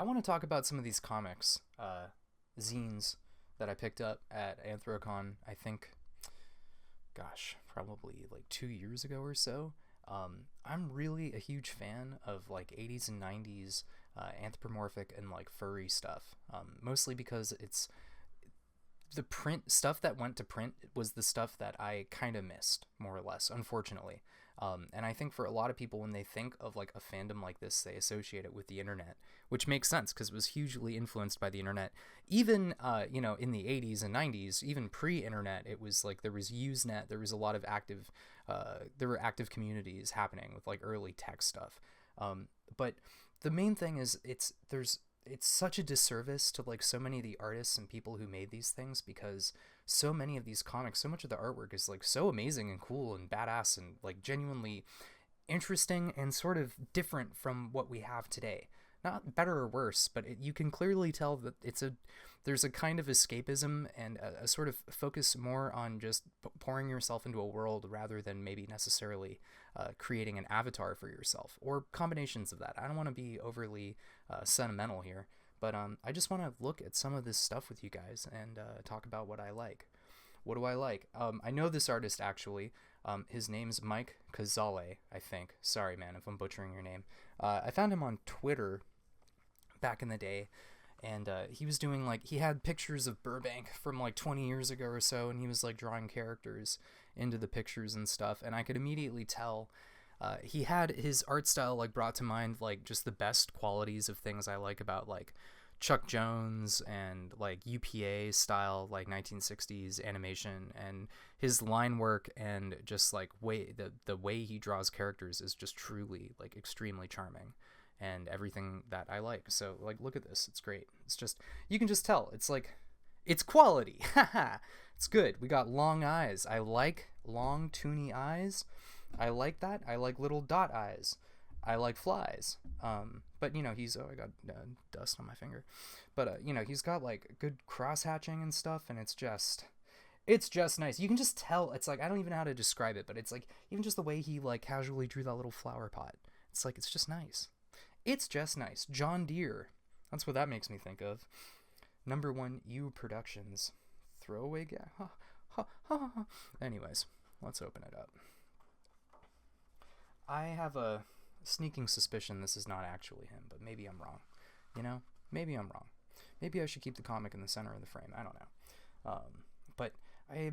I want to talk about some of these comics, zines that I picked up at Anthrocon. I think, gosh, probably like 2 years ago or so. I'm really a huge fan of like 80s and 90s anthropomorphic and like furry stuff. Mostly because it's the print stuff that went to print was the stuff that I kind of missed, more or less, unfortunately. And I think for a lot of people, when they think of like a fandom like this, they associate it with the internet, which makes sense because it was hugely influenced by the internet. Even, in the 80s and 90s, even pre-internet, it was like there was Usenet, there was a lot of there were active communities happening with like early tech stuff. But the main thing is it's such a disservice to like so many of the artists and people who made these things, because so many of these comics, so much of the artwork is like so amazing and cool and badass and like genuinely interesting and sort of different from what we have today. Not better or worse, but you can clearly tell that there's a kind of escapism and a sort of focus more on just pouring yourself into a world rather than maybe necessarily creating an avatar for yourself, or combinations of that. I don't want to be overly sentimental here, but I just want to look at some of this stuff with you guys and talk about what I like. What do I like? I know this artist actually. His name's Mike Cazale, I think. Sorry, man, if I'm butchering your name. I found him on Twitter back in the day, and he was doing like, he had pictures of Burbank from like 20 years ago or so, and he was like drawing characters into the pictures and stuff, and I could immediately tell he had his art style like brought to mind like just the best qualities of things I like about like Chuck Jones and like UPA style like 1960s animation, and his line work and just like the way he draws characters is just truly like extremely charming and everything that I like. So like, look at this, it's great. It's just, you can just tell it's like, it's quality. Haha. It's good. We got long eyes. I like long toony eyes. I like that. I like little dot eyes. I like flies. But he's, I got dust on my finger. But he's got like good cross hatching and stuff, and it's just nice. You can just tell. It's like, I don't even know how to describe it, but it's like even just the way he like casually drew that little flower pot. It's like, it's just nice. It's just nice. John Deere. That's what that makes me think of. Number One U Productions. Throwaway guy. Ha, ha, ha, ha. Anyways, let's open it up. I have a sneaking suspicion this is not actually him, but maybe I'm wrong. Maybe I'm wrong. Maybe I should keep the comic in the center of the frame. I don't know. But I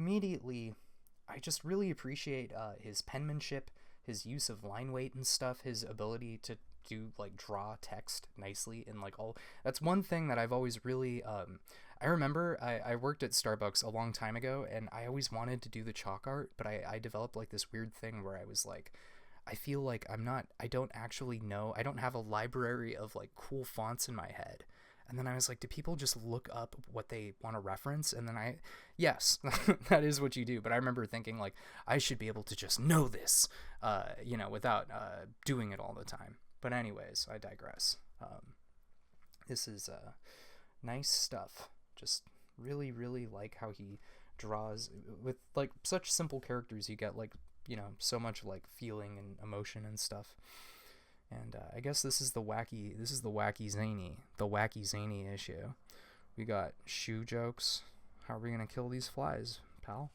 just really appreciate his penmanship, his use of line weight and stuff, his ability to do like draw text nicely, and like all that's one thing that I've always really I remember I worked at Starbucks a long time ago, and I always wanted to do the chalk art, but I developed like this weird thing where I was like, I feel like I don't actually know, I don't have a library of like cool fonts in my head. And then I was like, do people just look up what they want to reference? And then yes, that is what you do. But I remember thinking like, I should be able to just know this, without doing it all the time. But anyways, I digress. This is nice stuff. Just really, really like how he draws with like such simple characters. You get like, so much like feeling and emotion and stuff. And I guess this is the wacky zany issue. We got shoe jokes. How are we gonna kill these flies, pal?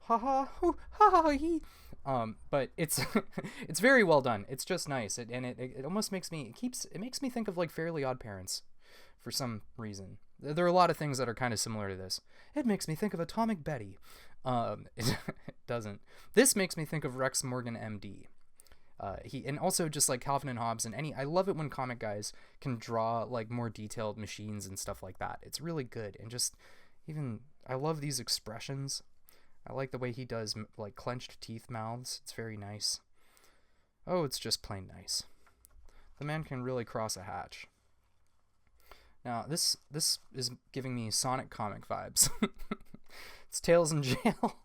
Ha ha hoo, ha ha he. But it's it's very well done. It's just nice. It almost makes me think of like Fairly Odd Parents for some reason. There are a lot of things that are kind of similar to this. It makes me think of Atomic Betty. It doesn't. This makes me think of Rex Morgan MD. And also just like Calvin and Hobbes, and I love it when comic guys can draw like more detailed machines and stuff like that. It's really good. And just I love these expressions. I like the way he does like clenched teeth mouths. It's very nice. Oh, it's just plain nice. The man can really cross a hatch. Now this is giving me Sonic comic vibes. It's Tails in jail.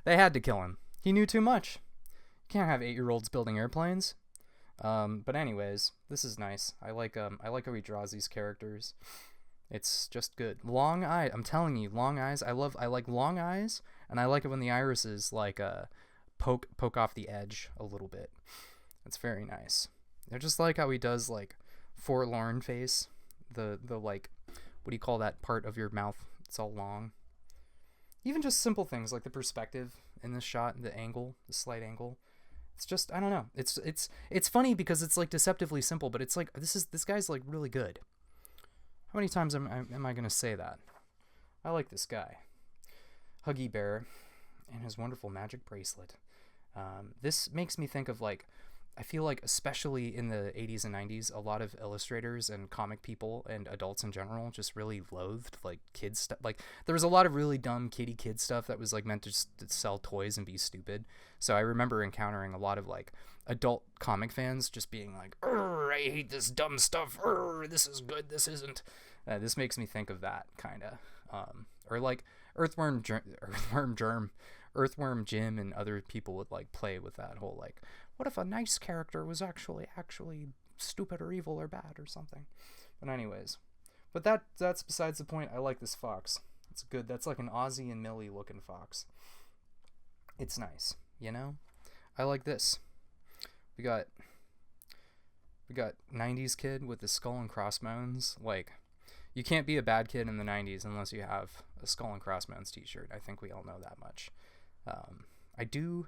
They had to kill him. He knew too much. You can't have 8-year-olds building airplanes. But anyways, this is nice. I like how he draws these characters. It's just good. Long eye. I'm telling you, long eyes. I like long eyes, and I like it when the irises like poke off the edge a little bit. It's very nice. I just like how he does like forlorn face, the like, what do you call that part of your mouth? It's all long. Even just simple things like the perspective in this shot, the angle, the slight angle. It's just, I don't know. It's funny because it's like deceptively simple, but it's like this guy's like really good. How many times am I gonna say that? I like this guy, Huggy Bear, and his wonderful magic bracelet. This makes me think of like, I feel like especially in the 80s and 90s, a lot of illustrators and comic people and adults in general just really loathed like kids stuff. Like there was a lot of really dumb kid stuff that was like meant to just sell toys and be stupid. So I remember encountering a lot of like adult comic fans just being like, I hate this dumb stuff. This is good. This isn't. This makes me think of that kind of. Or like Earthworm Jim and other people would like play with that whole like, what if a nice character was actually stupid or evil or bad or something. But anyways, but that's besides the point. I like this fox. It's good. That's like an Ozzy and Millie looking fox. It's nice, you know? I like this. We got 90s kid with the skull and crossbones. Like, you can't be a bad kid in the 90s unless you have a skull and crossbones t-shirt. I think we all know that much. I do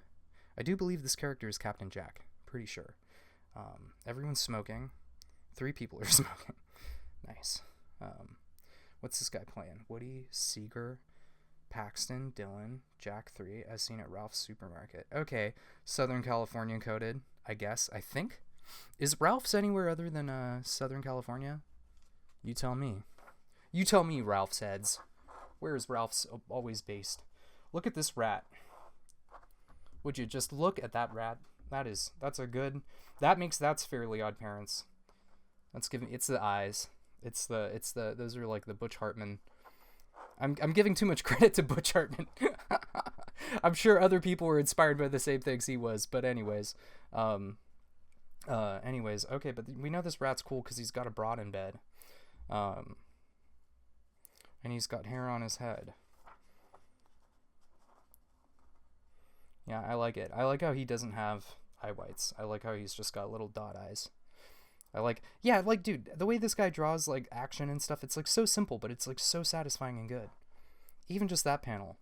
believe this character is Captain Jack. Pretty sure. Everyone's smoking. 3 people are smoking. Nice. What's this guy playing? Woody, Seeger, Paxton, Dylan, Jack 3, as seen at Ralph's Supermarket. Okay, Southern California coded, I guess. I think. Is Ralph's anywhere other than Southern California? You tell me. You tell me, Ralph's heads. Where is Ralph's always based? Look at this rat. Would you just look at that rat? That's Fairly Odd Parents. It's the eyes. Those are like the Butch Hartman. I'm giving too much credit to Butch Hartman. I'm sure other people were inspired by the same things he was, but anyways. Okay, but we know this rat's cool because he's got a broad in bed. And he's got hair on his head. Yeah, I like it. I like how he doesn't have eye whites. I like how he's just got little dot eyes. Dude, the way this guy draws like action and stuff, it's like so simple, but it's like so satisfying and good. Even just that panel.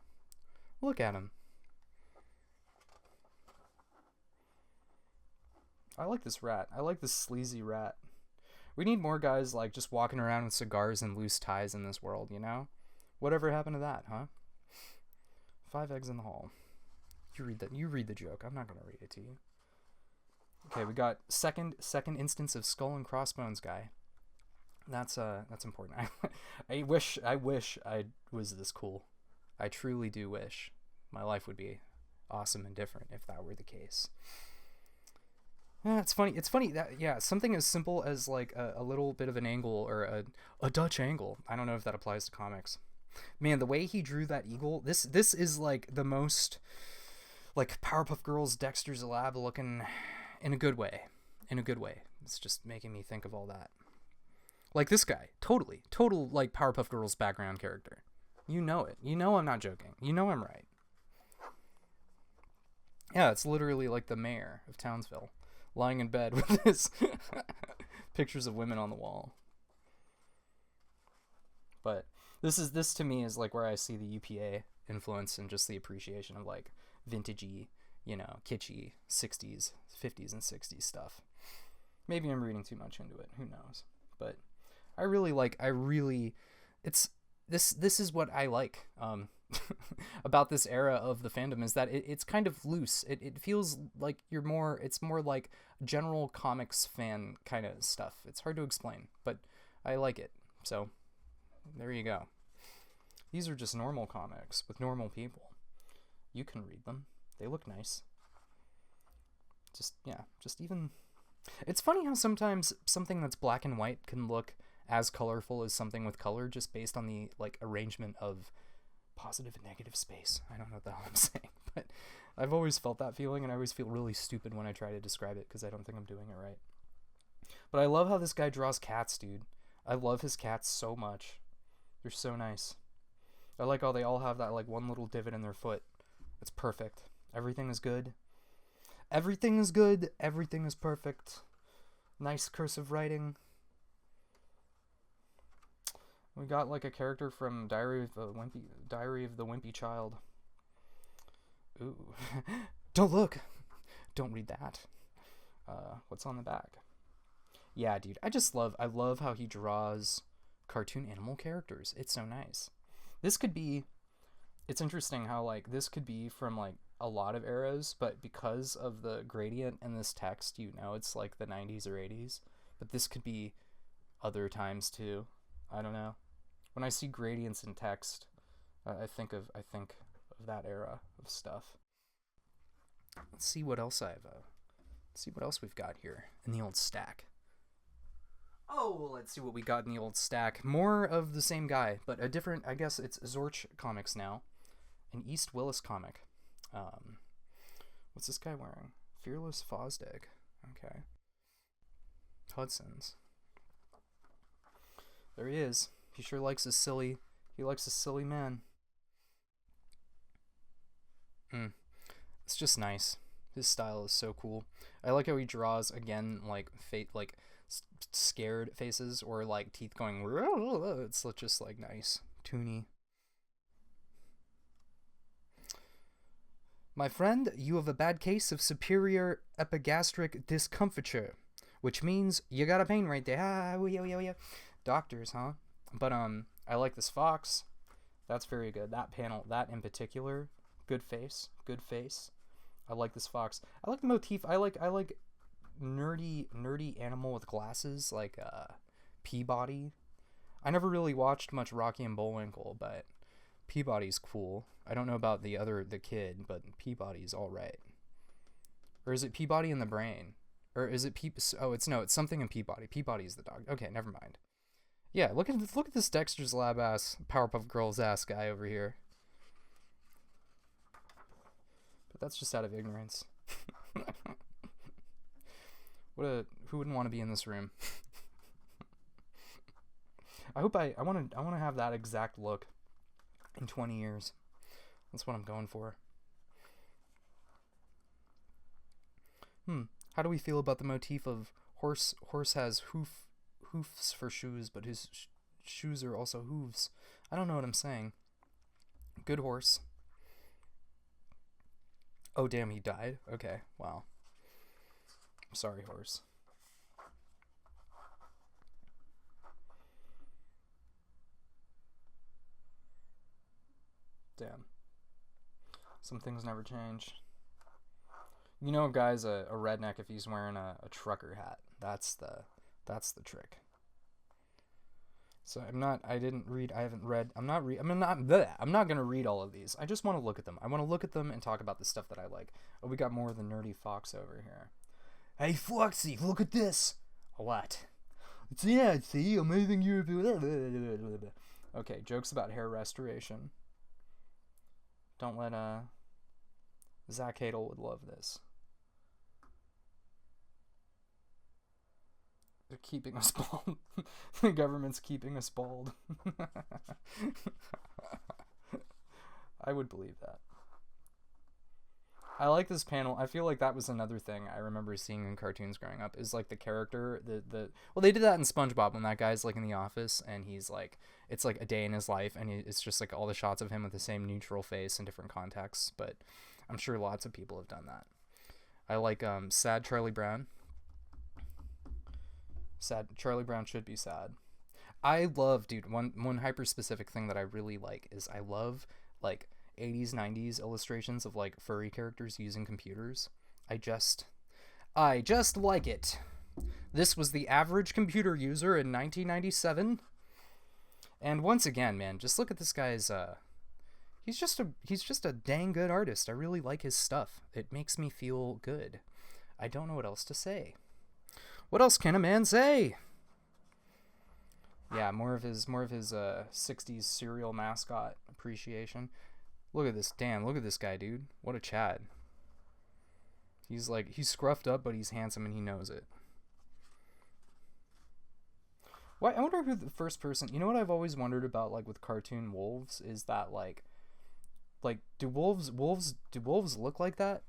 Look at him. I like this rat. I like this sleazy rat. We need more guys like just walking around with cigars and loose ties in this world, you know? Whatever happened to that, huh? 5 eggs in the hall. You read the joke. I'm not gonna read it to you. Okay, we got second instance of skull and crossbones guy. That's important. I wish I was this cool. I truly do wish my life would be awesome and different if that were the case. It's funny that something as simple as like a little bit of an angle or a Dutch angle. I don't know if that applies to comics. Man, the way he drew that eagle, this is like the most like Powerpuff Girls Dexter's Lab looking in a good way. It's just making me think of all that. Like this guy, total like Powerpuff Girls background character. You know it. You know I'm not joking. You know I'm right. Yeah, it's literally like the mayor of Townsville lying in bed with his pictures of women on the wall. But this to me is like where I see the UPA influence and just the appreciation of like vintagey, you know, kitschy 60s, 50s and 60s stuff. Maybe I'm reading too much into it, who knows. But this is what I like about this era of the fandom, is that it's kind of loose. It feels like it's more like general comics fan kind of stuff. It's hard to explain, but I like it. So there you go. These are just normal comics with normal people. You can read them. They look nice. It's funny how sometimes something that's black and white can look as colorful as something with color just based on the like arrangement of positive and negative space. I don't know what the hell I'm saying, but I've always felt that feeling, and I always feel really stupid when I try to describe it because I don't think I'm doing it right. But I love how this guy draws cats, dude. I love his cats so much. They're so nice. I like how they all have that like one little divot in their foot. It's perfect. Everything is good. Everything is good. Everything is perfect. Nice cursive writing. We got like a character from Diary of the Wimpy Child. Ooh. Don't look. Don't read that. What's on the back? Yeah, dude. I love how he draws cartoon animal characters. It's so nice. It's interesting how like this could be from like a lot of eras, but because of the gradient in this text, it's like the 90s or 80s, but this could be other times too. I don't know. When I see gradients in text, I think of that era of stuff. Let's see what else we've got here in the old stack. Oh, let's see what we got in the old stack. More of the same guy, but a different, I guess it's Zorch Comics now. An East Willis comic. What's this guy wearing? Fearless Fosdig. Okay. Hudson's. There he is. He sure likes a silly man. It's just nice. His style is so cool. I like how he draws, again, like scared faces or like teeth going. It's just like nice, toony. My friend, you have a bad case of superior epigastric discomfiture, which means you got a pain right there. Yeah. Doctors, huh? But I like this fox. That's very good. That panel, that in particular, good face. I like this fox. I like the motif. I like nerdy animal with glasses, like Peabody. I never really watched much Rocky and Bullwinkle, but Peabody's cool. I don't know about the kid, but Peabody's all right. Or is it Peabody in the Brain? Or is it it's something in Peabody. Peabody's the dog. Okay, never mind. Yeah, look at this Dexter's Lab ass Powerpuff Girls ass guy over here. But that's just out of ignorance. Who wouldn't want to be in this room? I want to have that exact look in 20 years. That's what I'm going for. How do we feel about the motif of horse? Horse has hoofs for shoes, but his shoes are also hooves. I don't know what I'm saying. Good horse. Oh damn, he died? Okay, wow. Sorry, horse. Damn. Some things never change. You know a guy's a redneck if he's wearing a trucker hat. That's the trick. So I'm not gonna read all of these. I just want to look at them. I want to look at them and talk about the stuff that I like. Oh, we got more of the nerdy fox over here. Hey Foxy, look at this. What? See, amazing Europe. Okay, jokes about hair restoration. Don't let Zach Hadel would love this. They're keeping us bald. The government's keeping us bald. I would believe that. I like this panel. I feel like that was another thing I remember seeing in cartoons growing up, is like the character, well, they did that in SpongeBob when that guy's like in the office and he's like, it's like a day in his life and it's just like all the shots of him with the same neutral face in different contexts, but I'm sure lots of people have done that. I like sad Charlie Brown. Sad Charlie Brown should be sad. I love, dude, one hyper specific thing that I really like is I love like 80s 90s illustrations of like furry characters using computers. I just like it. This was the average computer user in 1997, and once again, man, just look at this guy's he's just a dang good artist. I really like his stuff. It makes me feel good. I don't know what else to say. What else can a man say? Yeah, more of his 60s cereal mascot appreciation. Look at this. Damn, look at this guy, dude. What a Chad. He's scruffed up, but he's handsome and he knows it. Why? I wonder who the first person... You know what I've always wondered about, like, with cartoon wolves? Is that, like... Like, do wolves look like that?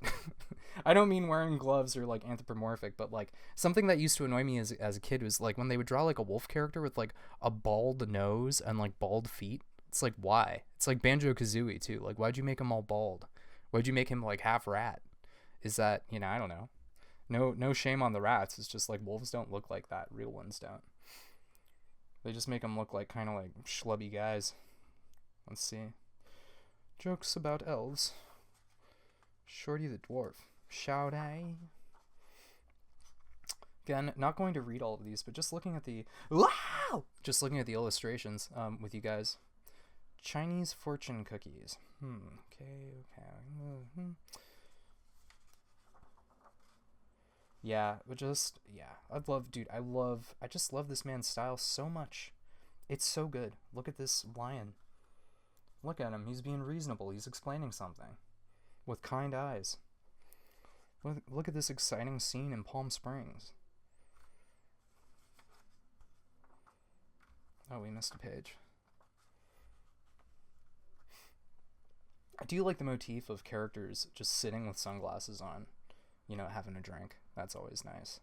I don't mean wearing gloves or like anthropomorphic, but like something that used to annoy me as a kid was like when they would draw like a wolf character with like a bald nose and like bald feet. It's like, why? It's like Banjo-Kazooie too. Like, why'd you make him all bald? Why'd you make him like half rat? Is that, I don't know. No shame on the rats. It's just like wolves don't look like that. Real ones don't. They just make them look like kind of like schlubby guys. Let's see. Jokes about elves. Shorty the dwarf. Shout I. Again, not going to read all of these, but just looking at the illustrations with you guys. Chinese fortune cookies. Okay. Yeah, but I just love this man's style so much. It's so good. Look at this lion. Look at him. He's being reasonable. He's explaining something with kind eyes. Look at this exciting scene in Palm Springs. Oh, we missed a page. I do like the motif of characters just sitting with sunglasses on, having a drink. That's always nice.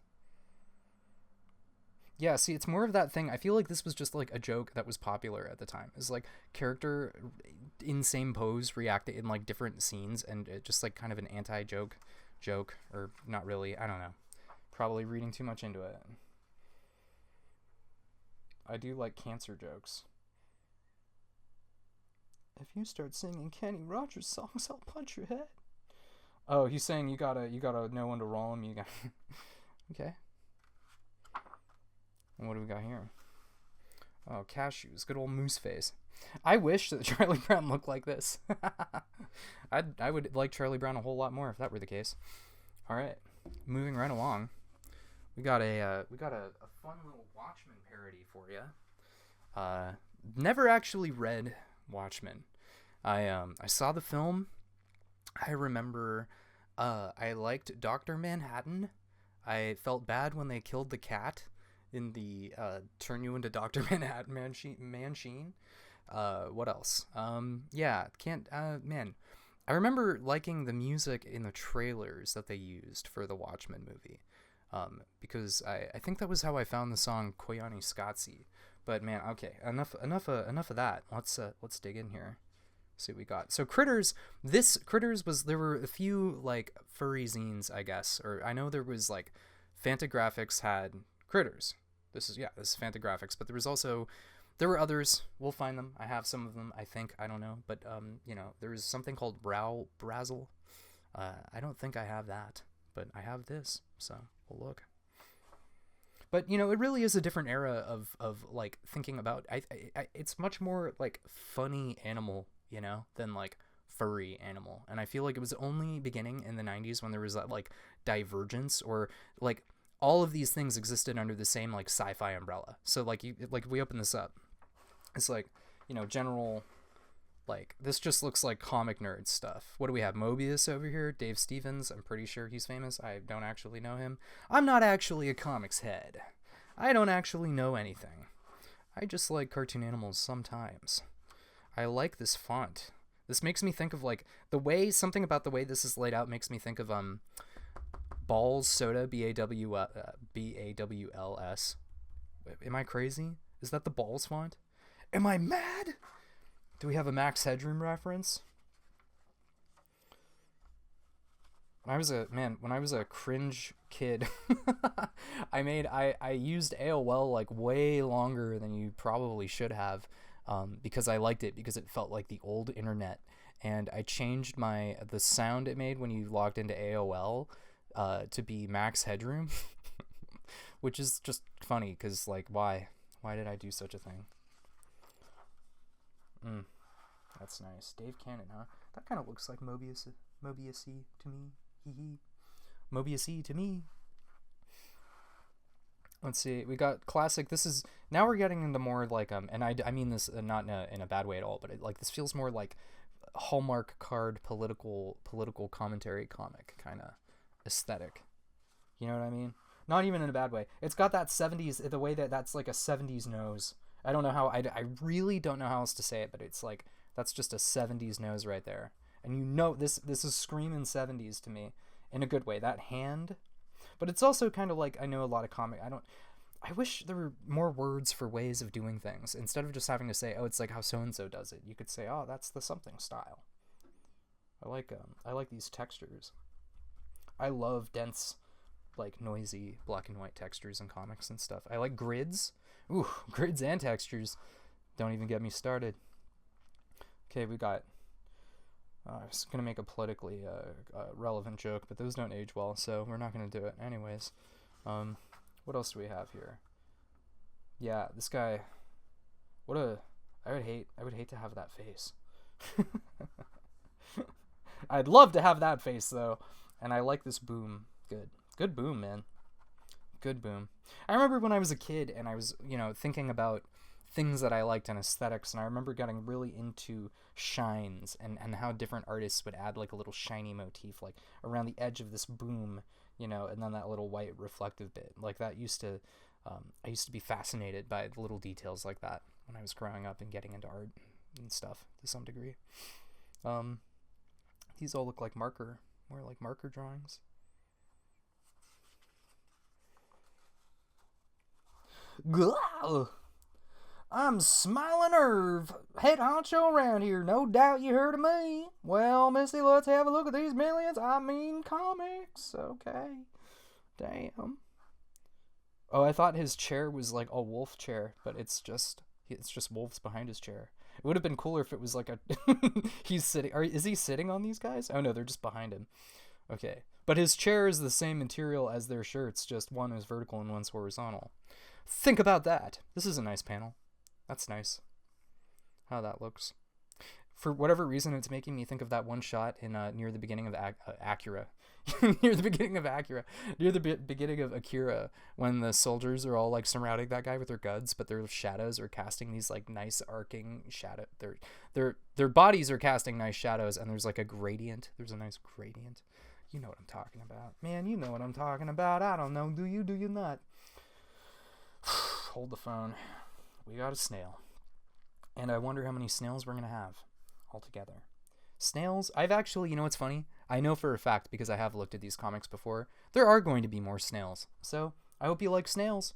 Yeah, see, it's more of that thing. I feel like this was just like a joke that was popular at the time. It's like character in same pose reacting in like different scenes, and it just like kind of an anti-joke or not really. I don't know. Probably reading too much into it. I do like cancer jokes. If you start singing Kenny Rogers songs, I'll punch your head. Oh, he's saying you gotta know when to roll him. You got okay. And what do we got here? Oh, cashews. Good old moose face. I wish that Charlie Brown looked like this. I would like Charlie Brown a whole lot more if that were the case. All right, moving right along. We got a fun little Watchmen parody for you. Never actually read Watchmen. I saw the film. I remember I liked Dr. Manhattan. I felt bad when they killed the cat in the turn you into Dr. Manhattan Mansheen. What else? Man. I remember liking the music in the trailers that they used for the Watchmen movie. Because I think that was how I found the song Koyani Scotzi. But man, okay, enough of that. Let's dig in here. See what we got. So Critters there were a few like furry zines, I guess, or I know there was like Fantagraphics had Critters. This is Fantagraphics, but there were others. We'll find them. I have some of them, I think. I don't know, but there's something called Brazzle. I don't think I have that, but I have this, so we'll look. But it really is a different era of like thinking about. It's much more like funny animal, than like furry animal. And I feel like it was only beginning in the 90s when there was that like divergence, or like all of these things existed under the same like sci-fi umbrella. So like we open this up, it's like general, like this just looks like comic nerd stuff. What do we have? Mobius over here, Dave Stevens. I'm pretty sure he's famous. I don't actually know him. I'm not actually a comics head. I don't actually know anything. I just like cartoon animals sometimes. I like this font. This makes me think of like something about the way this is laid out makes me think of Balls Soda, BAWLS. Am I crazy? Is that the Balls font? Am I mad? Do we have a Max Headroom reference? When I was a cringe kid, I used AOL like way longer than you probably should have, because I liked it because it felt like the old internet, and I changed the sound it made when you logged into AOL to be Max Headroom, which is just funny because like why did I do such a thing? That's nice. Dave Cannon, huh? That kind of looks like Mobius-y to me. Hee. Mobius-y to me. Let's see. We got classic. Now we're getting into more like and I mean this not in a bad way at all, but this feels more like Hallmark card political commentary comic kind of aesthetic. You know what I mean? Not even in a bad way. It's got that 70s, the way that's like a 70s nose. I don't know how, I really don't know how else to say it, but it's like, that's just a 70s nose right there. And you know this is screaming 70s to me in a good way. That hand, but it's also kind of like, I know a lot of I wish there were more words for ways of doing things instead of just having to say, oh, it's like how so and so does it. You could say, oh, that's the something style. I like these textures. I love dense, like noisy black and white textures in comics and stuff. I like grids. Ooh, grids and textures. Don't even get me started. Okay, we got. I was gonna make a politically relevant joke, but those don't age well, so we're not gonna do it. Anyways, what else do we have here? Yeah, this guy. I would hate to have that face. I'd love to have that face though, and I like this boom. Good boom, man. Good boom. I remember when I was a kid and I was, thinking about things that I liked in aesthetics, and I remember getting really into shines and how different artists would add like a little shiny motif like around the edge of this boom, and then that little white reflective bit. Like that I used to be fascinated by the little details like that when I was growing up and getting into art and stuff to some degree. These all look like more like marker drawings. I'm Smiling Irv, head honcho around here. No doubt you heard of me. Well, Misty, let's have a look at these millions. I mean comics. Okay. Damn. Oh, I thought his chair was like a wolf chair, but it's just wolves behind his chair. It would have been cooler if it was like a he's sitting. Is he sitting on these guys? Oh no, they're just behind him. Okay. But his chair is the same material as their shirts, just one is vertical and one's horizontal. Think about that. This is a nice panel. That's nice. How that looks. For whatever reason, it's making me think of that one shot in near the beginning of Acura. Near the beginning of Akira, when the soldiers are all like surrounding that guy with their guns, but their shadows are casting these like nice arcing shadow. Their bodies are casting nice shadows, and there's like a gradient. There's a nice gradient. You know what I'm talking about, man. You know what I'm talking about. I don't know. Do you? Do you not? Hold the phone. We got a snail, and I wonder how many snails we're gonna have altogether. Snails, I've actually, what's funny? I know for a fact, because I have looked at these comics before, there are going to be more snails. So, I hope you like snails.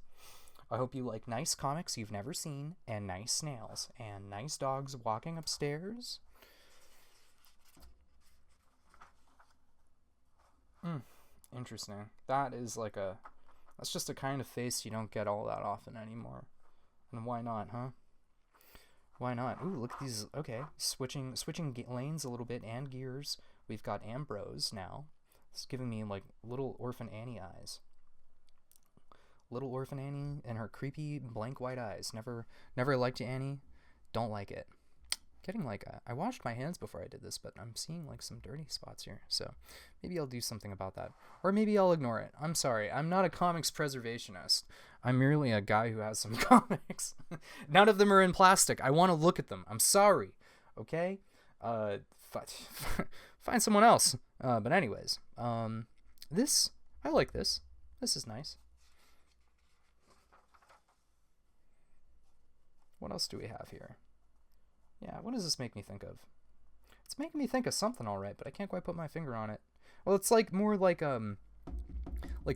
I hope you like nice comics you've never seen, and nice snails, and nice dogs walking upstairs. Interesting. That's just a kind of face you don't get all that often anymore. And why not, huh? Why not? Ooh, look at these. Okay, switching lanes a little bit and gears. We've got Ambrose now. It's giving me like little Orphan Annie eyes. Little Orphan Annie and her creepy blank white eyes. Never liked Annie. Don't like it. Getting like I washed my hands before I did this, but I'm seeing like some dirty spots here. So maybe I'll do something about that, or maybe I'll ignore it. I'm sorry. I'm not a comics preservationist. I'm merely a guy who has some comics. None of them are in plastic. I want to look at them. I'm sorry. Okay. Find someone else. But anyways, this I like this. This is nice. What else do we have here? Yeah, what does this make me think of? It's making me think of something, all right, but I can't quite put my finger on it. Well, it's like more like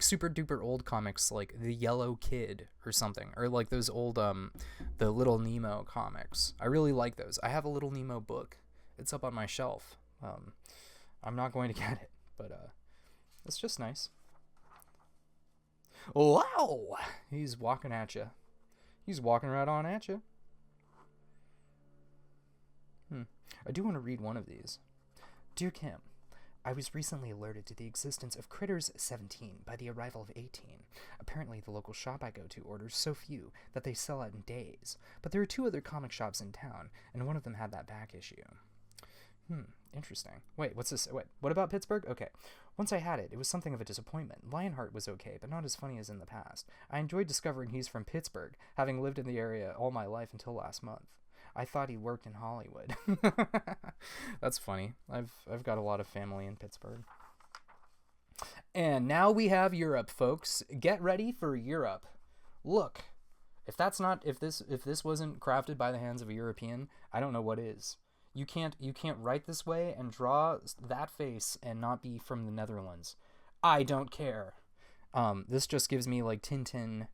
super duper old comics, like The Yellow Kid or something, or like those old the Little Nemo comics. I really like those. I have a Little Nemo book. It's up on my shelf. I'm not going to get it, but it's just nice. Wow! He's walking at you. He's walking right on at you. I do want to read one of these. Dear Kim, I was recently alerted to the existence of Critters 17 by the arrival of 18. Apparently the local shop I go to orders so few that they sell out in days, but there are 2 other comic shops in town, and one of them had that back issue. Interesting. Wait, what's this? Wait, what about Pittsburgh? Okay. Once I had it, it was something of a disappointment. Lionheart was okay, but not as funny as in the past. I enjoyed discovering he's from Pittsburgh, having lived in the area all my life until last month. I thought he worked in Hollywood. That's funny. I've got a lot of family in Pittsburgh. And now we have Europe, folks. Get ready for Europe. Look, if this wasn't crafted by the hands of a European, I don't know what is. You can't write this way and draw that face and not be from the Netherlands. I don't care. This just gives me like Tintin,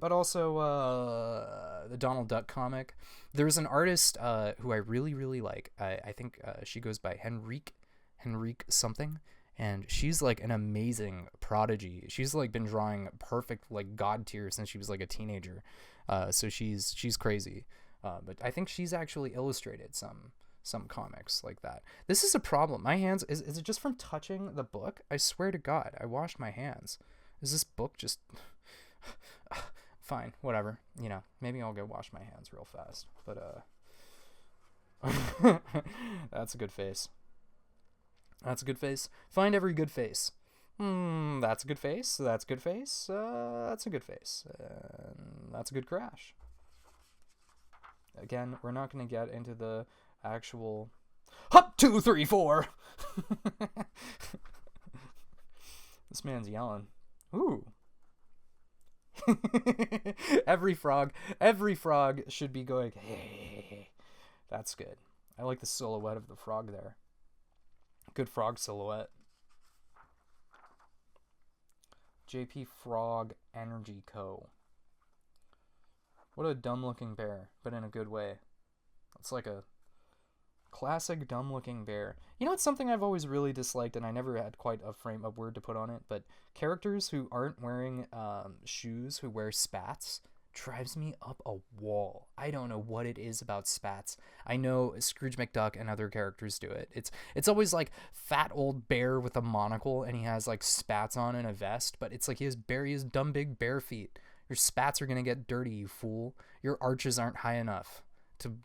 but also the Donald Duck comic. There's an artist who I really like. I think she goes by Henrique something, and she's like an amazing prodigy. She's like been drawing perfect like god tier since she was like a teenager. So she's crazy. But I think she's actually illustrated some comics like that. This is a problem. My hands, is it just from touching the book? I swear to God, I washed my hands. Is this book just... Fine, whatever. You know, maybe I'll go wash my hands real fast. But, that's a good face. That's a good face. Find every good face. That's a good face. That's a good face. That's a good face. That's a good crash. Again, we're not going to get into the actual... Hop, 2, 3, 4! This man's yelling. Ooh. Every frog should be going, hey. That's good. I like the silhouette of the frog there. Good frog silhouette. JP Frog Energy Co. What a dumb-looking bear, but in a good way. It's like a classic dumb-looking bear. You know, it's something I've always really disliked, and I never had quite a word to put on it, but characters who aren't wearing shoes, who wear spats, drives me up a wall. I don't know what it is about spats. I know Scrooge McDuck and other characters do it. It's always like fat old bear with a monocle, and he has like spats on and a vest, but it's like he has dumb big bare feet. Your spats are gonna get dirty, you fool. Your arches aren't high enough to...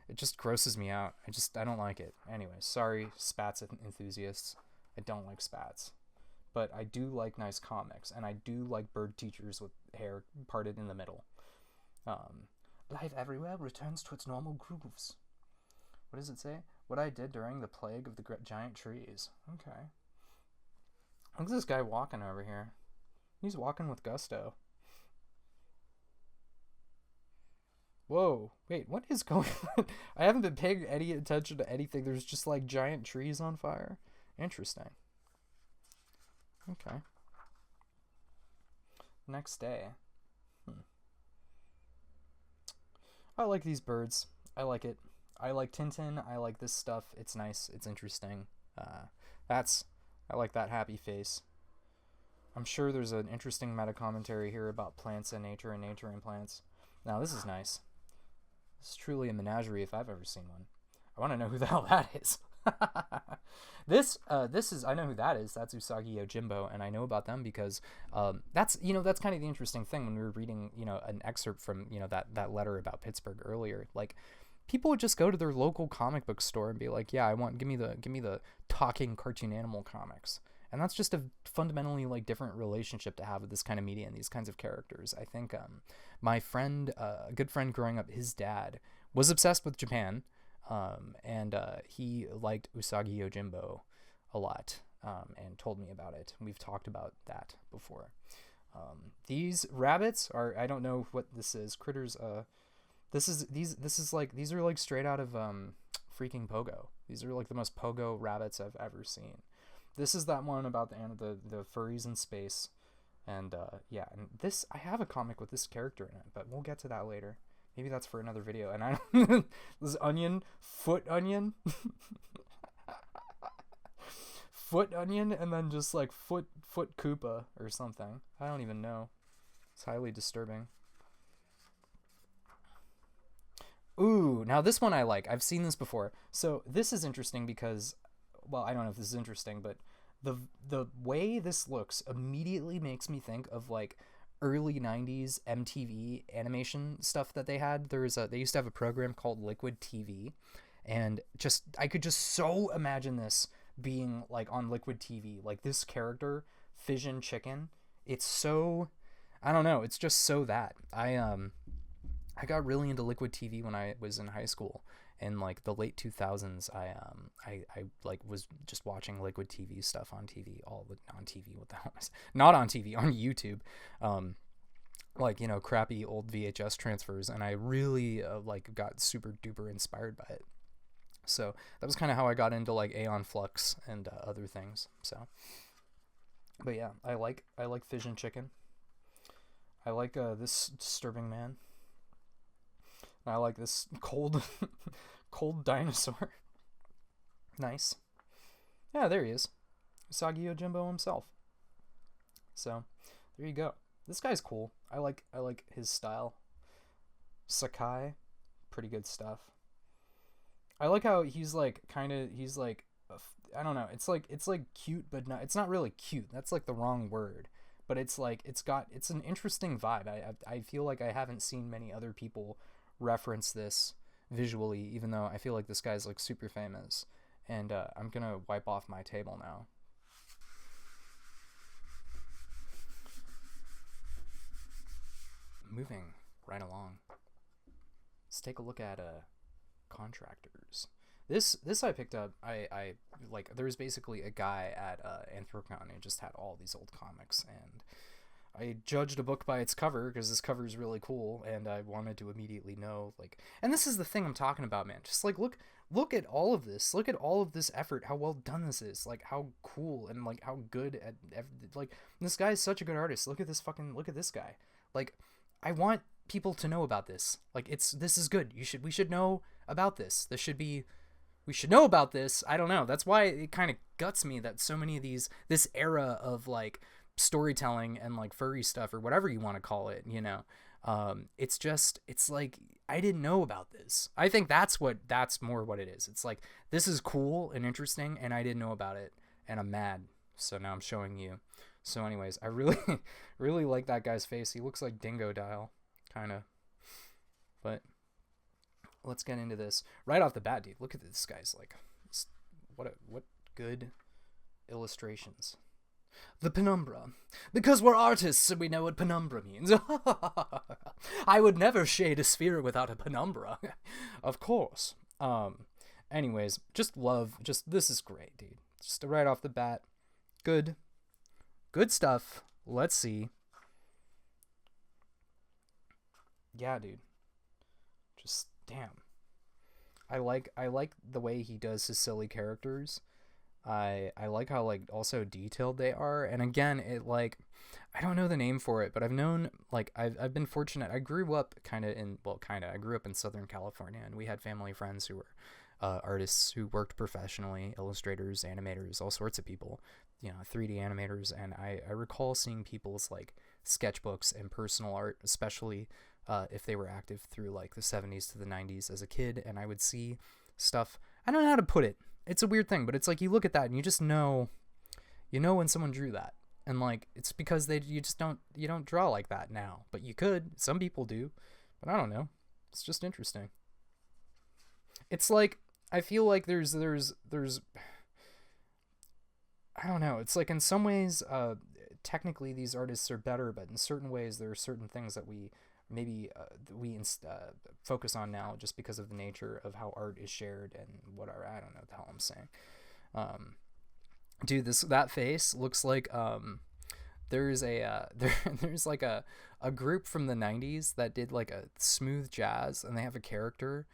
It just grosses me out. I don't like it. Anyway, sorry, spats enthusiasts. I don't like spats. But I do like nice comics, and I do like bird teachers with hair parted in the middle. Life everywhere returns to its normal grooves. What does it say? What I did during the plague of the giant trees. Okay. Look at this guy walking over here. He's walking with gusto. Whoa, wait, what is going on? I haven't been paying any attention to anything. There's just like giant trees on fire. Interesting. Okay. Next day. I like these birds. I like it. I like Tintin. I like this stuff. It's nice. It's interesting. I like that happy face. I'm sure there's an interesting meta-commentary here about plants and nature and plants. Now, this is nice. This is truly a menagerie if I've ever seen one. I want to know who the hell that is. This is, I know who that is. That's Usagi Yojimbo, and I know about them because that's kind of the interesting thing when we were reading, an excerpt from, that letter about Pittsburgh earlier. Like, people would just go to their local comic book store and be like, yeah, give me the talking cartoon animal comics. And that's just a fundamentally like different relationship to have with this kind of media and these kinds of characters. I think my friend, a good friend growing up, his dad was obsessed with Japan, and he liked Usagi Yojimbo a lot, and told me about it. We've talked about that before. These rabbits are, I don't know what this is. Critters. These are like straight out of freaking Pogo. These are like the most Pogo rabbits I've ever seen. This is that one about the furries in space, and yeah, and this, I have a comic with this character in it, but we'll get to that later. Maybe that's for another video. And I don't this foot onion, foot onion, and then just like foot Koopa or something. I don't even know. It's highly disturbing. Ooh, now this one I like. I've seen this before. So this is interesting because, well, I don't know if this is interesting, but the way this looks immediately makes me think of like early 90s MTV animation stuff that they had. They used to have a program called Liquid TV, and I could just so imagine this being like on Liquid TV, like this character Fission Chicken. It's so, I don't know, it's just so that I got really into Liquid TV when I was in high school. In like the late 2000s, I like was just watching Liquid TV stuff on TV, on TV. What the hell is not on TV, on YouTube. like, you know, crappy old VHS transfers, and I really like got super duper inspired by it. So that was kind of how I got into like Aeon Flux and other things. So, but yeah, I like Fission Chicken. I like this Disturbing Man. I like this cold cold dinosaur. Nice. Yeah, there he is. Usagi Yojimbo himself. So, there you go. This guy's cool. I like his style. Sakai, pretty good stuff. I like how he's like he's like I don't know. It's like cute, but not. It's not really cute. That's like the wrong word. But it's like it's an interesting vibe. I feel like I haven't seen many other people reference this visually, even though I feel like this guy's like super famous. And I'm gonna wipe off my table now. Moving right along. Let's take a look at contractors. This I picked up. I like there was basically a guy at Anthrocon who just had all these old comics, and I judged a book by its cover because this cover is really cool, and I wanted to immediately know like. And this is the thing I'm talking about, man. Just like look at all of this. Look at all of this effort. How well done this is. Like how cool and like how good at like this guy is such a good artist. Look at this guy. Like I want people to know about this. Like this is good. We should know about this. We should know about this. I don't know. That's why it kind of guts me that so many of this era of like storytelling and like furry stuff or whatever you want to call it, you know, it's like I didn't know about this. I think that's more what it is. It's like this is cool and interesting, and I didn't know about it, and I'm mad. So now I'm showing you. So, anyways, I really, really like that guy's face. He looks like Dingo Dial, kind of. But let's get into this right off the bat, dude. Look at this guy's like, what good illustrations. The penumbra. Because we're artists and we know what penumbra means. I would never shade a sphere without a penumbra. Of course. Anyways, just this is great, dude. Just right off the bat. Good stuff. Let's see. Yeah, dude. Just damn. I like the way he does his silly characters. I like how like also detailed they are, and again it like I don't know the name for it, but I've known like I've been fortunate. I grew up I grew up in Southern California, and we had family friends who were artists who worked professionally, illustrators, animators, all sorts of people, you know, 3D animators, and I recall seeing people's like sketchbooks and personal art, especially if they were active through like the 70s to the 90s as a kid, and I would see stuff. I don't know how to put it. It's a weird thing, but it's like you look at that and you just know, when someone drew that, and like it's because you don't draw like that now, but you could. Some people do, but I don't know. It's just interesting. It's like I feel like there's I don't know. It's like in some ways, technically these artists are better, but in certain ways there are certain things that we maybe focus on now just because of the nature of how art is shared and whatever. I don't know what the hell I'm saying. Dude, that face looks like there's there's like a group from the 90s that did like a smooth jazz, and they have a character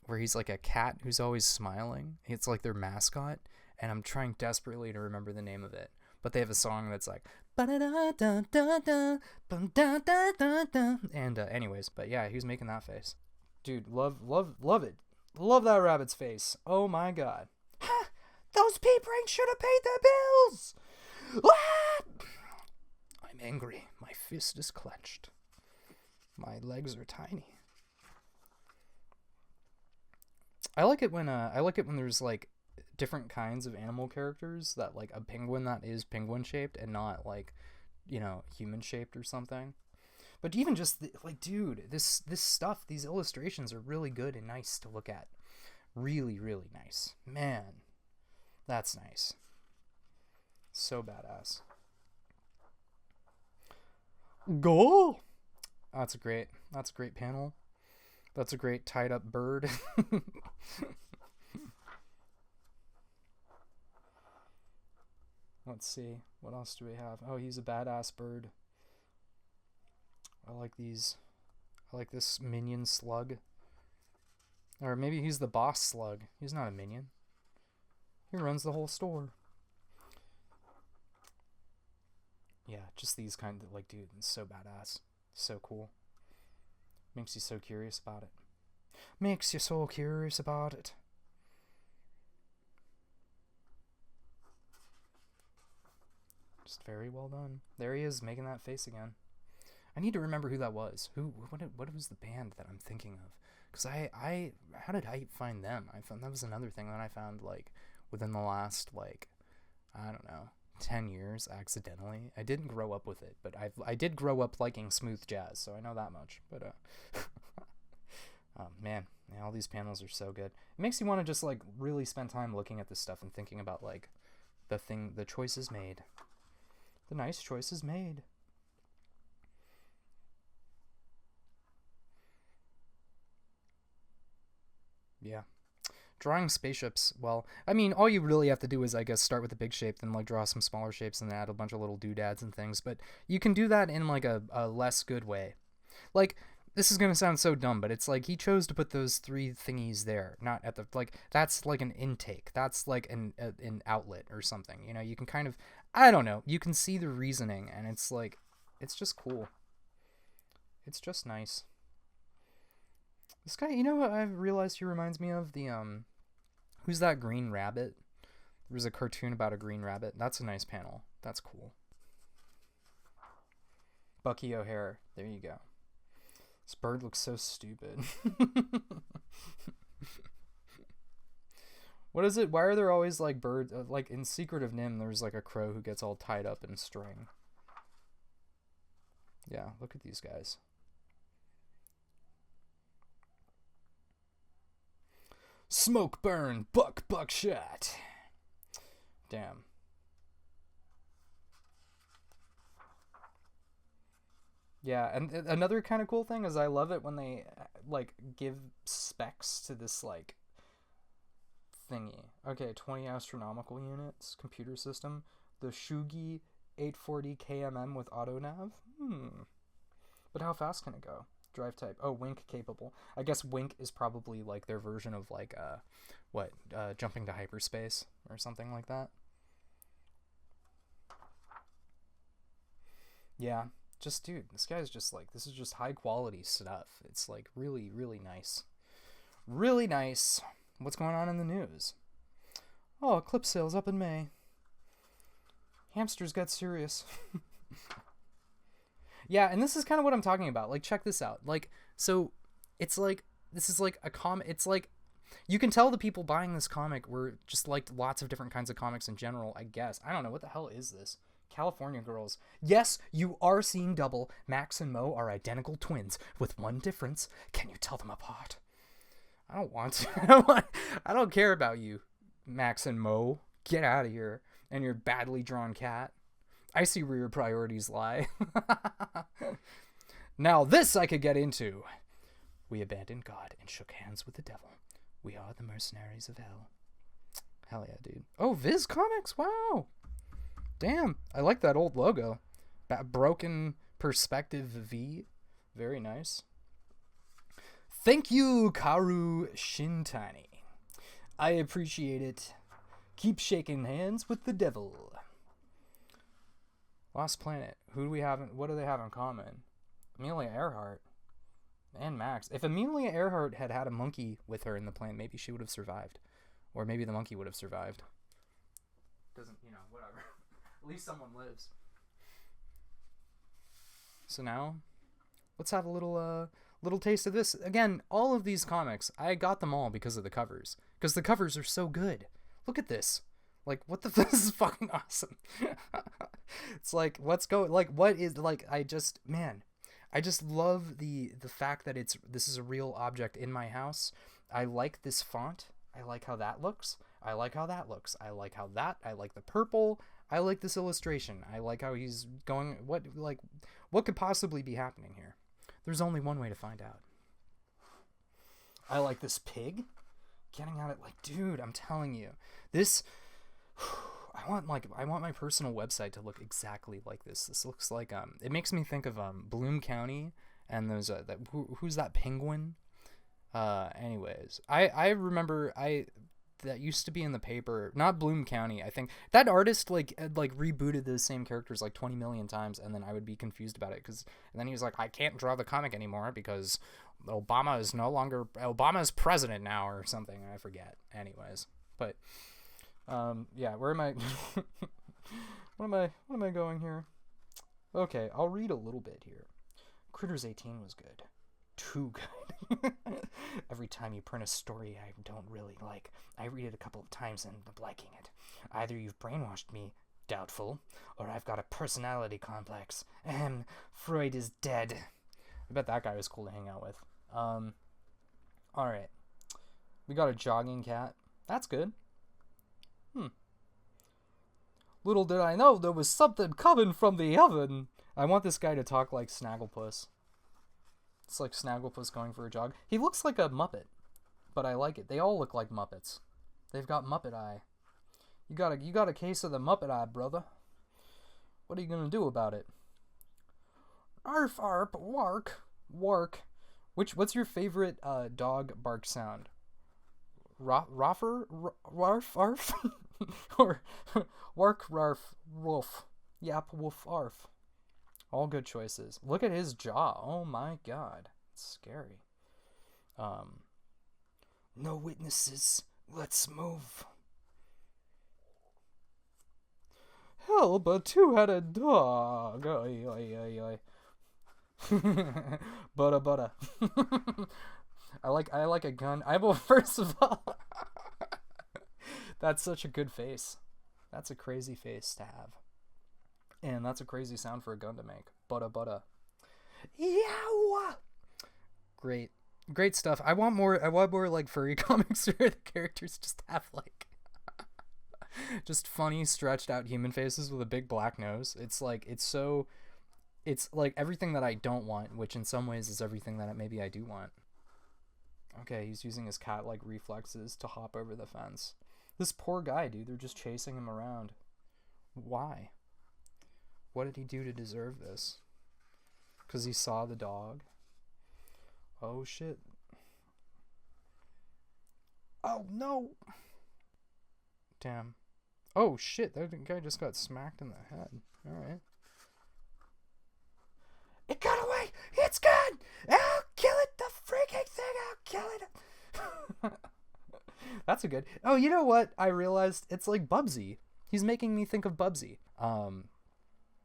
where he's like a cat who's always smiling. It's like their mascot, and I'm trying desperately to remember the name of it. But they have a song that's like, and anyways, but yeah, he was making that face. Dude, love it. Love that rabbit's face. Oh my god. Those pea brains should have paid their bills. I'm angry. My fist is clenched. My legs are tiny. I like it when there's like different kinds of animal characters, that like a penguin that is penguin shaped and not like, human shaped or something. But even just like, dude, this stuff, these illustrations are really good and nice to look at. Really, really nice. Man, that's nice. So badass. Go. That's a great panel. That's a great tied up bird. Let's see. What else do we have? Oh, he's a badass bird. I like these. I like this minion slug. Or maybe he's the boss slug. He's not a minion. He runs the whole store. Yeah, just these kind of, like, dude, it's so badass. So cool. Makes you so curious about it. Makes you so curious about it. Just very well done. There he is, making that face again. I need to remember who that was. What was the band that I'm thinking of? Because how did I find them? That was another thing that I found, like, within the last, like, I don't know, 10 years, accidentally. I didn't grow up with it, but I did grow up liking smooth jazz, so I know that much. But, man, all these panels are so good. It makes you want to just, like, really spend time looking at this stuff and thinking about, like, the choices made. The nice choices made. Yeah. Drawing spaceships, well, I mean, all you really have to do is, I guess, start with the big shape, then, like, draw some smaller shapes and add a bunch of little doodads and things, but you can do that in, like, a less good way. Like, this is gonna sound so dumb, but it's like he chose to put those three thingies there, not at the, like, that's like an intake. That's like an outlet or something. You know, you can kind of, I don't know, you can see the reasoning, and it's like, it's just cool. It's just nice. This guy, you know what I've realized he reminds me of? The, who's that green rabbit? There was a cartoon about a green rabbit. That's a nice panel. That's cool. Bucky O'Hare. There you go. This bird looks so stupid. What is it? Why are there always, like, birds? Like, in Secret of Nim, there's, like, a crow who gets all tied up in string. Yeah, look at these guys. Smoke burn, buckshot. Damn. Yeah, and another kind of cool thing is I love it when they, like, give specs to this, like, thingy. Okay, 20 astronomical units, computer system. The Shugi 840 KMM with auto nav. But how fast can it go? Drive type. Oh, Wink capable. I guess Wink is probably, like, their version of, like, jumping to hyperspace or something like that. Yeah. Just, dude, this guy's just, like, this is just high quality stuff. It's, like, really, really nice. Really nice. What's going on in the news? Oh, clip sales up in May. Hamsters got serious. Yeah, and this is kind of what I'm talking about. Like, check this out. Like, so, it's like, this is like a comic. It's like, you can tell the people buying this comic were just liked lots of different kinds of comics in general, I guess. I don't know. What the hell is this? California Girls. Yes, you are seeing double. Max and Mo are identical twins with one difference. Can you tell them apart? I don't want to. I don't care about you, Max and Mo. Get out of here. And your badly drawn cat. I see where your priorities lie. Now this I could get into. We abandoned God and shook hands with the devil. We are the mercenaries of hell. Hell yeah, dude. Oh, Viz Comics. Wow. Damn, I like that old logo. That broken perspective V. Very nice. Thank you, Karu Shintani. I appreciate it. Keep shaking hands with the devil. Lost Planet. Who do we have? What do they have in common? Amelia Earhart and Max. If Amelia Earhart had had a monkey with her in the plane, maybe she would have survived. Or maybe the monkey would have survived. Doesn't, you know, whatever. At least someone lives. So now, let's have a little taste of this. Again, all of these comics, I got them all because of the covers. Because the covers are so good. Look at this. Like, what the this is fucking awesome. It's like, let's go. Like, what is, like, I just love the fact that this is a real object in my house. I like this font. I like how that looks. I like how that looks. I like how that, I like the purple. I like this illustration. I like how he's going, what could possibly be happening here? There's only one way to find out. I like this pig getting at it, like, dude, I'm telling you, this, I want my personal website to look exactly like this. This looks like it makes me think of Bloom County and those who's that penguin? Anyways, I remember that used to be in the paper, not Bloom County. I think that artist like rebooted those same characters like 20 million times, and then I would be confused about it and then he was like, I can't draw the comic anymore because Obama is president now or something. I forget. Anyways, but yeah, where am I? what am I going here? Okay, I'll read a little bit here. Critters 18 was good. Too good. Every time you print a story I don't really like, I read it a couple of times and I'm liking it. Either you've brainwashed me, doubtful, or I've got a personality complex. Freud is dead. I bet that guy was cool to hang out with. Alright. We got a jogging cat. That's good. Little did I know there was something coming from the oven. I want this guy to talk like Snagglepuss. It's like Snagglepuss going for a jog. He looks like a Muppet, but I like it. They all look like Muppets. They've got Muppet eye. You got a case of the Muppet eye, brother. What are you gonna do about it? Arf, arp, wark, wark. What's your favorite dog bark sound? Roffer, warf, arf, or wark, rarf, woof, yap, woof, arf. All good choices. Look at his jaw. Oh my god. It's scary. No witnesses. Let's move. Help a two-headed dog. Oy, oy, oy, oy. Butta. I like a gun. Well, first of all, that's such a good face. That's a crazy face to have. And that's a crazy sound for a gun to make. Butta. Yow! Great stuff. I want more like furry comics where the characters just have like just funny stretched out human faces with a big black nose. It's like everything that I don't want, which in some ways is everything that maybe I do want. Okay, he's using his cat-like reflexes to hop over the fence. This poor guy, dude, they're just chasing him around. Why? What did he do to deserve this? Because he saw the dog? Oh, shit. Oh, no! Damn. Oh, shit, that guy just got smacked in the head. Alright. It got away! It's gone! I'll kill it! The freaking thing! I'll kill it! That's a good... Oh, you know what? I realized it's like Bubsy. He's making me think of Bubsy.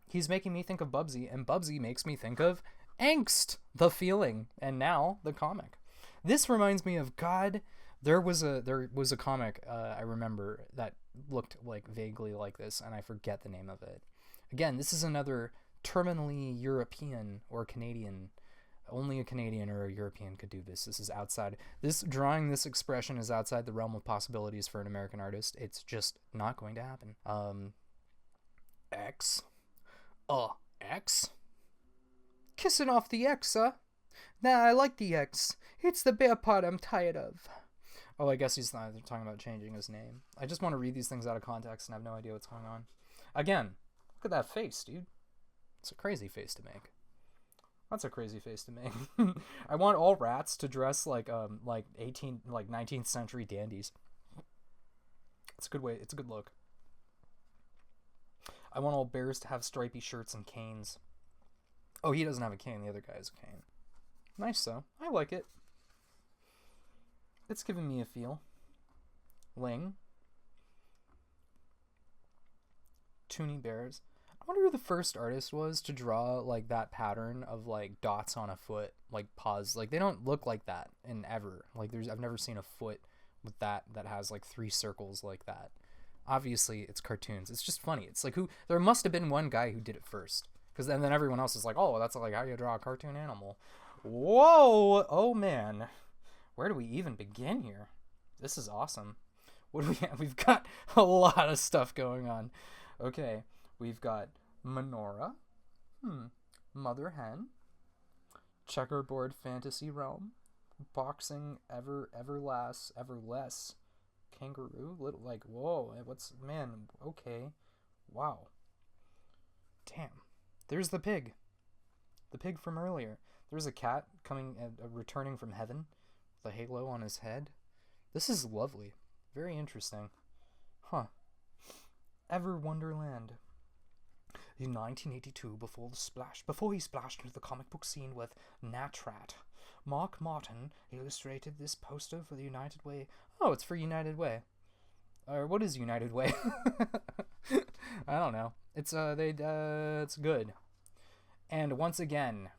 He's making me think of Bubsy, and Bubsy makes me think of Angst, the feeling, and now the comic. This reminds me of God. There was a comic I remember that looked like vaguely like this, and I forget the name of it. Again, this is another terminally European or Canadian. Only a Canadian or a European could do this. This is outside. This expression is outside the realm of possibilities for an American artist. It's just not going to happen. X. X? Kissing off the X, huh? Nah, I like the X. It's the bear part I'm tired of. Oh, I guess he's not talking about changing his name. I just want to read these things out of context and have no idea what's going on. Again, look at that face, dude. It's a crazy face to make. That's a crazy face to make. I want all rats to dress like 19th century dandies. It's a good way. It's a good look. I want all bears to have stripy shirts and canes. Oh, he doesn't have a cane. The other guy has a cane. Nice, though. I like it. It's giving me a feel. Ling. Toonie bears. I wonder who the first artist was to draw like that pattern of like dots on a foot, like paws. Like they don't look like that in ever. Like I've never seen a foot with that has like 3 circles like that. Obviously, it's cartoons. It's just funny. It's like there must have been one guy who did it first. Because then everyone else is like, oh, that's like how you draw a cartoon animal. Whoa! Oh, man. Where do we even begin here? This is awesome. What do we have? We've got a lot of stuff going on. Okay. We've got Menorah. Mother Hen. Checkerboard Fantasy Realm. Boxing Everless kangaroo, little, like, whoa, what's, man, okay, wow, damn. There's the pig from earlier. There's a cat returning from heaven with a halo on his head. This is lovely, very interesting. Huh. Ever Wonderland. In 1982, before he splashed into the comic book scene with Natrat, Mark Martin illustrated this poster for the United Way. Oh, it's for United Way. Or what is United Way? I don't know. It's it's good. And once again,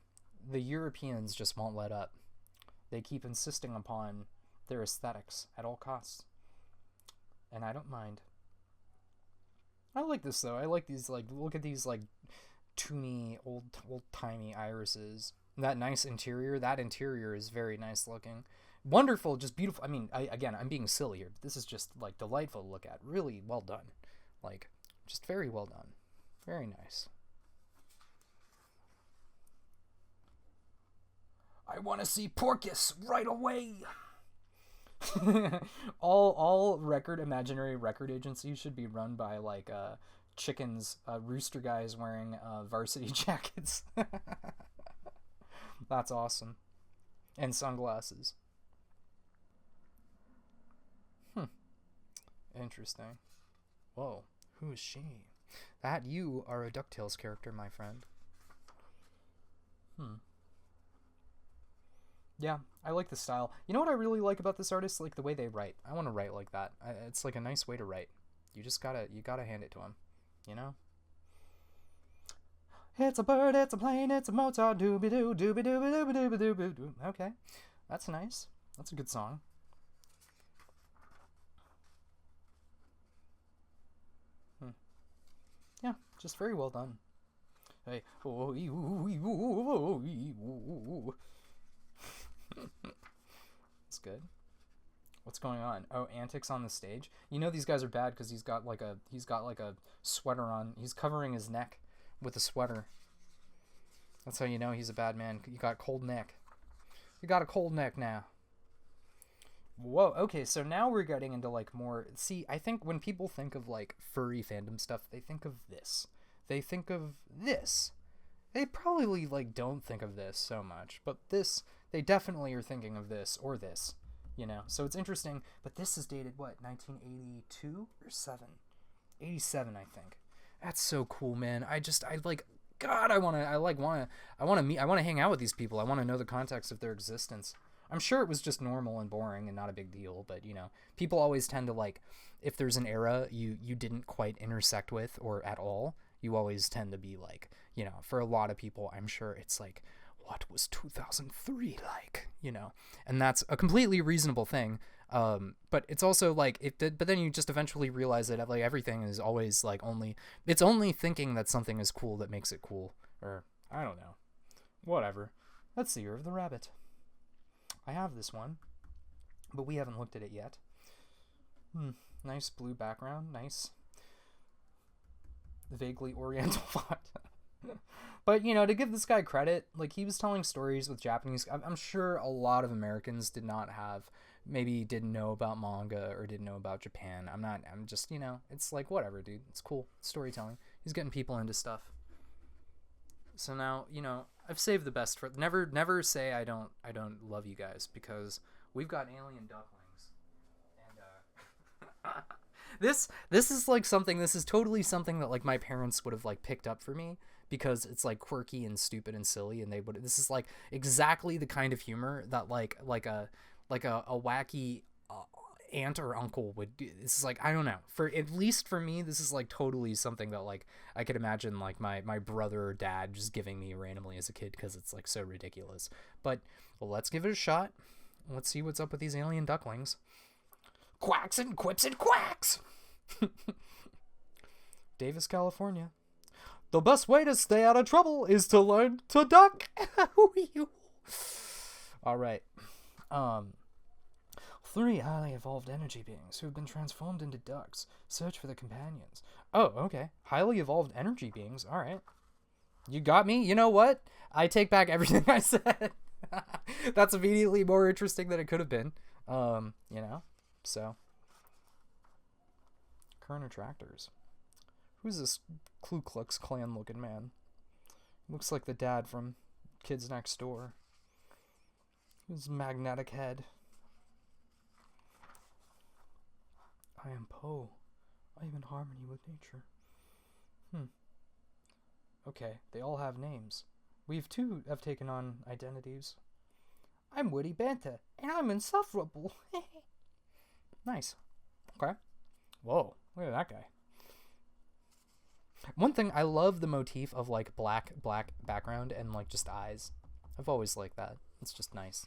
the Europeans just won't let up. They keep insisting upon their aesthetics at all costs. And I don't mind. I like this though. I like these, like, look at these, like, toony, old-timey irises. That nice interior. That interior is very nice looking. Wonderful, just beautiful. I mean, again, I'm being silly here, but this is just, like, delightful to look at. Really well done. Like, just very well done. Very nice. I want to see Porcus right away. all imaginary record agencies should be run by, like, chickens, rooster guys wearing varsity jackets. That's awesome. And sunglasses. Interesting. Whoa, who is she? That you are a DuckTales character, my friend. Yeah, I like the style. You know what I really like about this artist? Like, the way they write. I want to write like that. It's like a nice way to write. You gotta hand it to him, you know? It's a bird, it's a plane, it's a Mozart, doobie-doo, doobie-dooby, doobie-dooby-dooby-doo. Okay, that's nice. That's a good song. Yeah, just very well done. Hey, it's good. What's going on? Oh, antics on the stage. You know these guys are bad because he's got like a sweater on. He's covering his neck with a sweater. That's how you know he's a bad man. You got cold neck. You got a cold neck now. Whoa, okay, so now we're getting into, like, more... See, I think when people think of, like, furry fandom stuff, they think of this. They think of this. They probably, like, don't think of this so much, but this, they definitely are thinking of this, or this, you know? So it's interesting, but this is dated, what, 1982 or 7? 87, I think. That's so cool, man. God, I want to hang out with these people. I want to know the context of their existence. I'm sure it was just normal and boring and not a big deal, but, you know, people always tend to, like, if there's an era you didn't quite intersect with or at all, you always tend to be like, you know, for a lot of people, I'm sure it's like, what was 2003 like, you know? And that's a completely reasonable thing. But it's also like, but then you just eventually realize that, like, everything is always, like, it's only thinking that something is cool that makes it cool. Or, I don't know. Whatever. That's the Year of the Rabbit. I have this one, but we haven't looked at it yet. Nice blue background, nice vaguely oriental font. But, you know, to give this guy credit, like, he was telling stories with Japanese. I'm sure a lot of Americans maybe didn't know about manga or didn't know about Japan. I'm just, you know, it's like, whatever, dude. It's cool. Storytelling. He's getting people into stuff. So now, you know, I've saved the best for never say I don't love you guys, because we've got alien ducklings. And this is like something, this is totally something that, like, my parents would have, like, picked up for me, because it's, like, quirky and stupid and silly, and this is, like, exactly the kind of humor that like a wacky aunt or uncle would do. This is, like, I don't know, for at least for me, this is, like, totally something that, like, I could imagine, like, my brother or dad just giving me randomly as a kid, because it's, like, so ridiculous. But, well, let's give it a shot. Let's see what's up with these alien ducklings. Quacks and quips and quacks. Davis, California. The best way to stay out of trouble is to learn to duck. All right. 3 highly evolved energy beings who have been transformed into ducks. Search for the companions. Oh, okay. Highly evolved energy beings. All right. You got me. You know what? I take back everything I said. That's immediately more interesting than it could have been. You know? So, current attractors. Who's this Ku Klux Klan looking man? Looks like the dad from Kids Next Door. His magnetic head. I am Poe. I am in harmony with nature. Okay, they all have names. We've too have taken on identities. I'm Woody Banta, and I'm insufferable. Nice. Okay. Whoa, look at that guy. One thing, I love the motif of like black background and like just eyes. I've always liked that. It's just nice.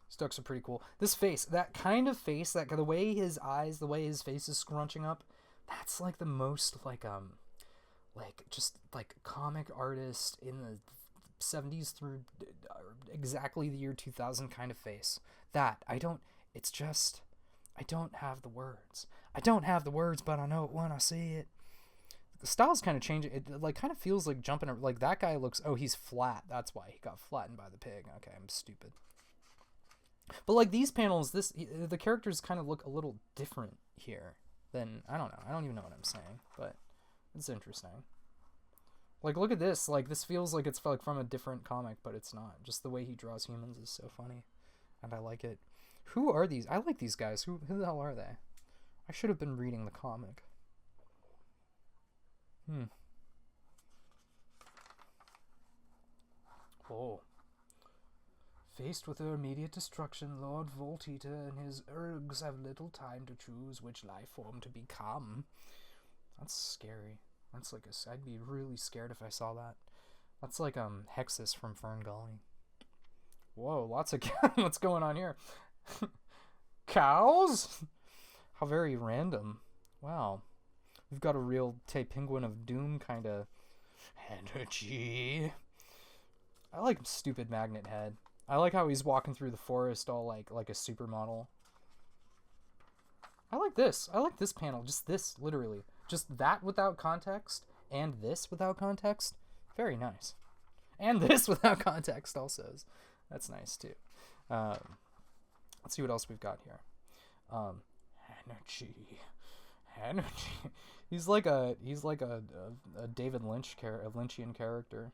These ducks are pretty cool. This face, that kind of face, that the way his eyes, the way his face is scrunching up, that's like the most like just like comic artist in the 70s through exactly the year 2000 kind of face. That I don't have the words. I don't have the words, but I know it when I see it. The style's kind of changing. It like kind of feels like jumping. Like that guy looks. Oh, he's flat. That's why he got flattened by the pig. Okay, I'm stupid. But like these panels, the characters kind of look a little different here than I don't know. I don't even know what I'm saying, but it's interesting. Like look at this. Like this feels like it's like from a different comic, but it's not. Just the way he draws humans is so funny, and I like it. Who are these? I like these guys. Who the hell are they? I should have been reading the comic. Oh. Faced with her immediate destruction, Lord Volteater and his ergs have little time to choose which life form to become. That's scary. That's like I'd be really scared if I saw that. That's like Hexus from Fern Gully. Whoa, lots of what's going on here? Cows? How very random. Wow. We've got a real Penguin of Doom kind of energy. I like stupid Magnet Head. I like how he's walking through the forest all like a supermodel. I like this. I like this panel. Just this, literally. Just that without context and this without context. Very nice. And this without context also. That's nice too. Let's see what else we've got here. Energy. He's like a David Lynch a Lynchian character.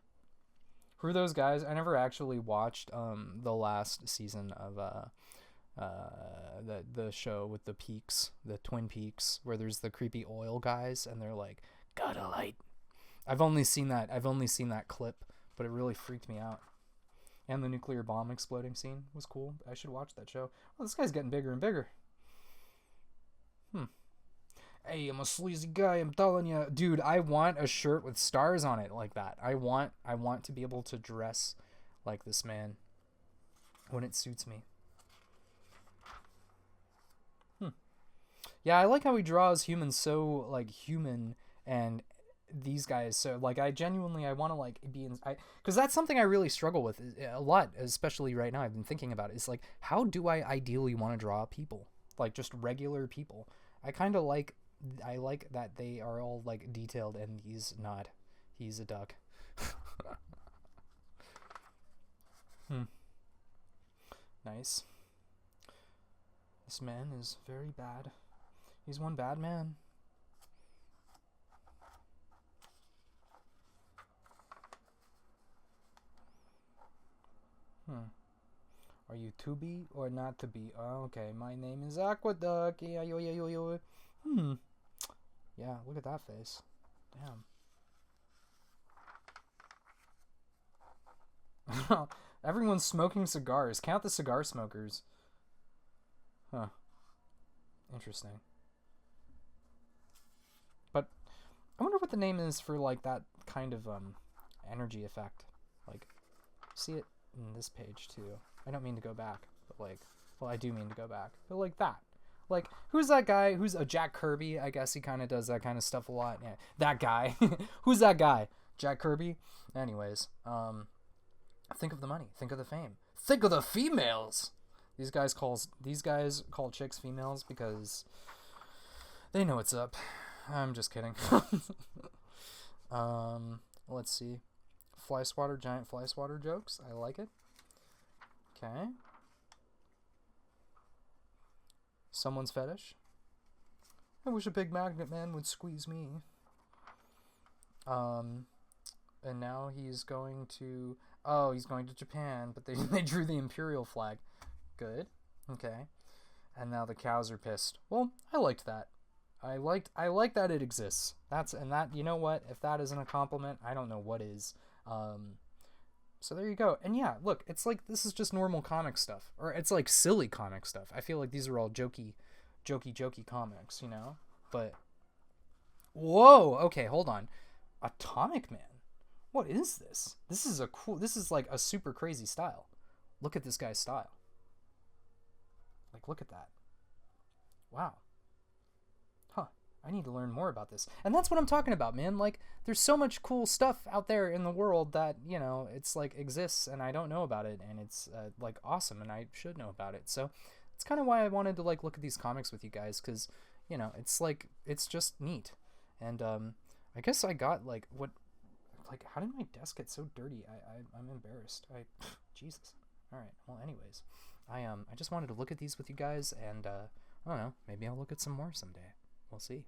Who are those guys? I never actually watched the last season of the show with the peaks, the Twin Peaks, where there's the creepy oil guys and they're like, "Got a light." I've only seen that clip, but it really freaked me out. And the nuclear bomb exploding scene was cool. I should watch that show. Oh, this guy's getting bigger and bigger. Hey, I'm a sleazy guy, I'm telling you. Dude, I want a shirt with stars on it like that. I want to be able to dress like this man when it suits me. Yeah, I like how he draws humans so like human, and these guys so like I want to like be in because that's something I really struggle with a lot, especially right now. I've been thinking about it. It's like, how do I ideally want to draw people, like just regular people? I like that they are all like detailed and he's not. He's a duck. Nice. This man is very bad. He's one bad man. Are you to be or not to be? Oh, okay, my name is Aqueduct. Yeah, yeah, look at that face. Damn. Everyone's smoking cigars. Count the cigar smokers. Huh. Interesting. But I wonder what the name is for like that kind of energy effect. Like, see it in this page too. I don't mean to go back, but like, well, I do mean to go back, but like that. Like, who's that guy? Who's a Jack Kirby? I guess he kind of does that kind of stuff a lot. Yeah, that guy. Who's that guy? Jack Kirby? Anyways, think of the money. Think of the fame. Think of the females. These guys call chicks females because they know what's up. I'm just kidding. Let's see. Fly swatter, giant fly swatter jokes. I like it. Okay. someone's fetish. I wish a big magnet man would squeeze me. And now he's going to... Oh, he's going to Japan, but they drew the imperial flag. Good. Okay. And now the cows are pissed. Well, I liked that. I like that it exists. You know what? If that isn't a compliment, I don't know what is. So there you go. And yeah, look, it's like this is just normal comic stuff, or it's like silly comic stuff. I feel like these are all jokey comics, you know. But whoa, okay, hold on. Atomic Man. What is this? This is like a super crazy style. Look at this guy's style. Like, look at that. Wow. Huh. I need to learn more about this. And that's what I'm talking about, man. Like, there's so much cool stuff out there in the world that, you know, it's like exists and I don't know about it, and it's like awesome and I should know about it. So it's kind of why I wanted to like look at these comics with you guys, because, you know, it's like, it's just neat. And I guess I got like how did my desk get so dirty? I'm embarrassed. Jesus. All right. Well, anyways, I just wanted to look at these with you guys, and I don't know, maybe I'll look at some more someday. We'll see.